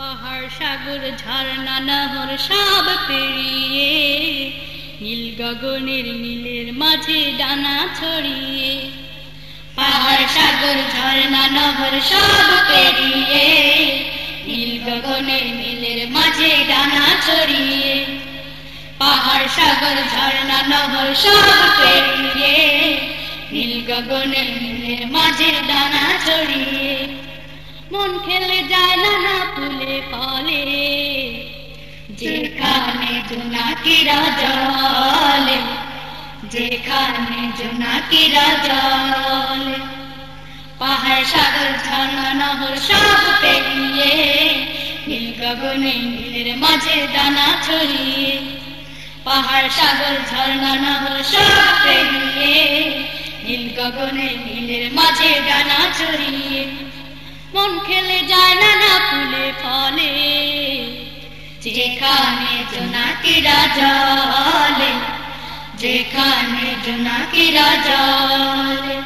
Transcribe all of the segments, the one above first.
পাহাড় সাগর ঝর্ণা নহর সব পেরিয়ে নীল গগনের নীলের মাঝে ডানা ছড়িয়ে। পাহাড় সাগর ঝর্ণা নহর সব পেরিয়ে নীল গগনের নীলের মাঝে ডানা ছড়িয়ে। পাহাড় সাগর ঝর্ণা নহর সব পেরিয়ে নীল গগনের নীলের মাঝে ডানা ছড়িয়ে। মন খেলে যায় নানা ফুলে ফলে যেখানে জোনাকিরা জলে, যেখানে জোনাকিরা জলে। পাহাড় সাগর ঝর্ণা নহর সব পেরিয়ে নীল গগনে নীলের মাঝে ডানা ছড়িয়ে। পাহাড় সাগর ঝর্ণা নহর সব পেরিয়ে নীল গগনে নীলের মাঝে ডানা ছড়িয়ে। মন খেলে যায় নানা ফুলে ফলে যেখানে জোনাকিরা জলে, যেখানে জোনাকিরা জলে।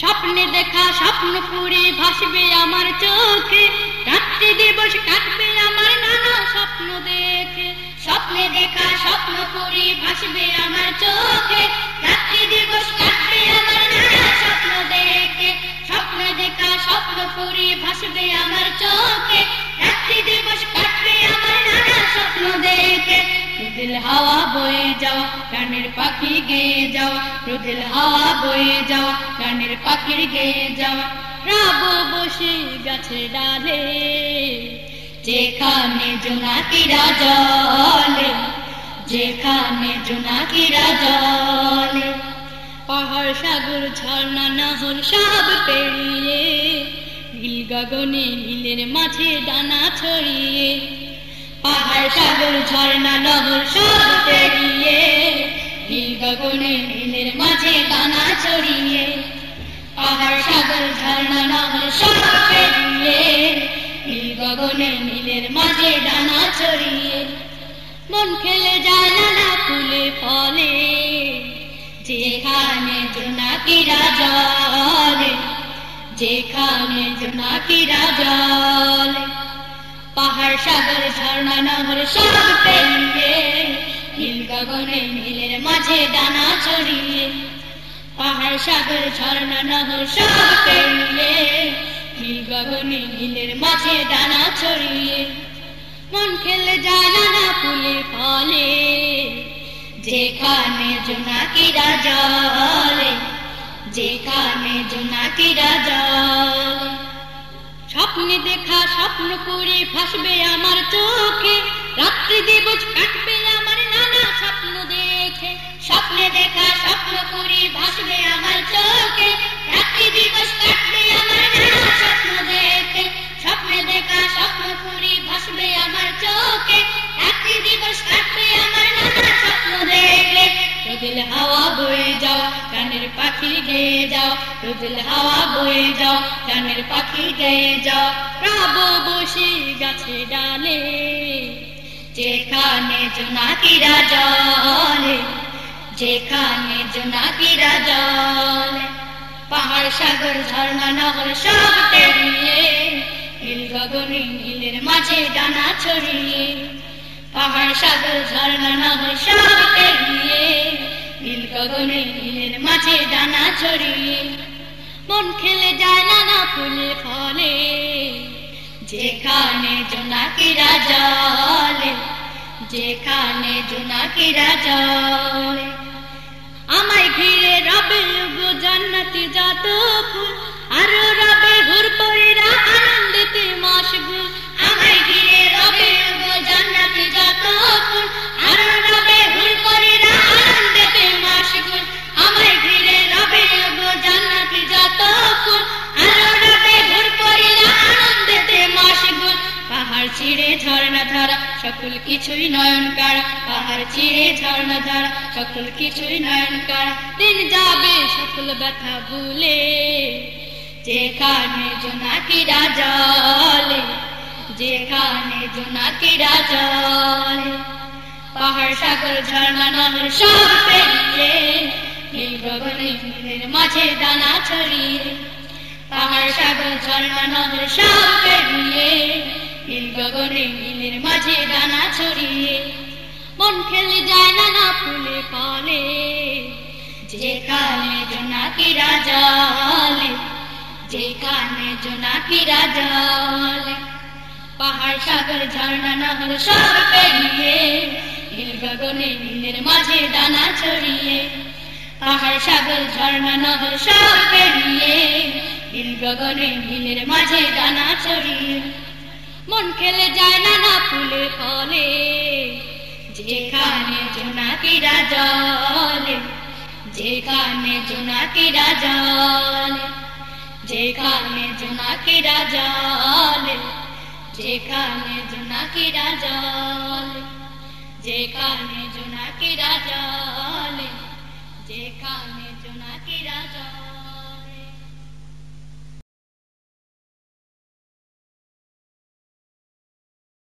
স্বপ্নে দেখা স্বপ্নপুরী ভাসবে আমার চোখে, রাত্রি দিবস কাটবে আমার নানা স্বপ্ন দেখে। স্বপ্নে দেখা স্বপ্নপুরী ভাসবে আমার চোখে, রাত্রি দিবস কাটবে আমার নানা স্বপ্ন দেখে। স্বপ্নে দেখা স্বপ্নপুরী ভাসবে আমার চোখে, রাত্রি দিবস কাটবে আমার নানা স্বপ্ন দেখে। রোদেল হাওয়া বয়ে যাওয়া প্রাণের পাখি গেয়ে যাওয়া, রোদেল হাওয়া বয়ে যাওয়া প্রাণের পাখির গেয়ে যাওয়া। রাব বসে গাছে ডালে যেখানে জোনাকিরা জলে, যেখানে জোনাকিরা জলে। পাহাড় সাগর ঝর্ণা নহর সব পেরিয়ে নীল গগনে নীলের মাঝে ডানা ছড়িয়ে। পাহাড় সাগর ঝর্ণা নহর সব পেরিয়ে নীল গগনে নীলের মাঝে ডানা ছড়িয়ে। পাহাড় সাগর ঝর্ণা নহর সব পেরিয়ে নীল গগনে নীলের মাঝে ডানা ছড়িয়ে। মন খেলে যায় নানা ফুলে ফলে যেখানে জোনাকিরা জলে, যেখানে জোনাকিরা জলে। পাহাড় সাগর ঝর্ণা নহর সব পেরিয়ে নীল গগনে নীলের মাঝে ডানা ছড়িয়ে। পাহাড় সাগর ঝর্ণা নহর সব পেরিয়ে নীল গগনে নীলের মাঝে ডানা ছড়িয়ে। মন খেলে যায় নানা ফুলে ফলে যেখানে জোনাকিরা জলে, যেখানে জোনাকিরা জলে। স্বপ্নে দেখা স্বপ্ন করে ভাসবে আমার চোখে, রাত্রি দিবস কাটবে আমার নানা স্বপ্ন দেখে। স্বপ্নে দেখা স্বপ্ন করে ভাসবে আমার চোখে, রাত্রি দিবস কাটবে আমার নানা স্বপ্ন দেখে। স্বপ্নে দেখা স্বপ্ন করে ভাসবে আমার চোখে, রাত্রি দিবস কাটবে আমার নানা স্বপ্ন দেখে। রোদেল হাওয়া বয়ে যাও প্রাণের পাখি গেয়ে যাও, রোদেল হাওয়া বয়ে যাও প্রাণের পাখি গেয়ে যাও। রাব বসে গাছে ডালে যেখানে জোনাকিরা জলে, যেখানে জোনাকিরা জলে। পাহাড় সাগর ঝর্ণা নহর সব পেরিয়ে নীল গগনে নীলের মাঝে ডানা ছড়িয়ে। পাহাড় সাগর ঝর্ণা নহর সব পেরিয়ে নীল গগনে নীলের মাঝে ডানা ছড়িয়ে। মন খেলে যায় নানা ফুলে ফলে যেখানে জোনাকিরা জলে, যেখানে জোনাকিরা জলে। আমায় ঘিরে রবে গো জান্নাতি যত ফুল, আরো রবে হুরপরিরা আনন্দেতে মশগুল। আমায় ঘিরে রবে গো জান্নাতি যত ফুল, আরো রবে হুরপরিরা আনন্দেতে মশগুল। আমায় ঘিরে রবে গো জান্নাতি যত ফুল, আরো রবে হুরপরিরা আনন্দেতে মশগুল। পাহাড় ছিঁড়ে ঝর্ণা ধারা সকল কিছুই নয়ন কাড়া, পাহাড় ছিঁড়ে ঝর্ণা ধারা সকল কিছুই নয়ন কাড়া। দিন যাবে সকল ব্যথা ভুলে যেখানে জোনাকিরা জলে, যেখানে জোনাকিরা জলে। পাহাড় সাগর ঝর্ণা নহর সব পেরিয়ে নীল গগনে নীলের মাঝে ডানা ছড়িয়ে। পাহাড় সাগর ঝর্ণা নহর সব পেরিয়ে নীল গগনে নীলের মাঝে দানা ছড়িয়ে মন খেলে যায় না ফুলে ফলে যেখানে জোনাকিরা জলে যেখানে জোনাকিরা জলে পাহাড় সাগর ঝর্ণা নহর সব পেরিয়ে নীল গগনে নীলের মাঝে দানা ছড়িয়ে পাহাড় সাগর ঝর্ণা নহর সব পেরিয়ে নীল গগনে নীলের মাঝে দানা ছড়িয়ে মন খেলে যায় না ফুলে ফলে যেখানে জোনাকিরা জলে যেখানে জোনাকিরা জলে যেখানে জোনাকিরা জলে যেখানে জোনাকিরা জলে যেখানে জোনাকিরা জলে যেখানে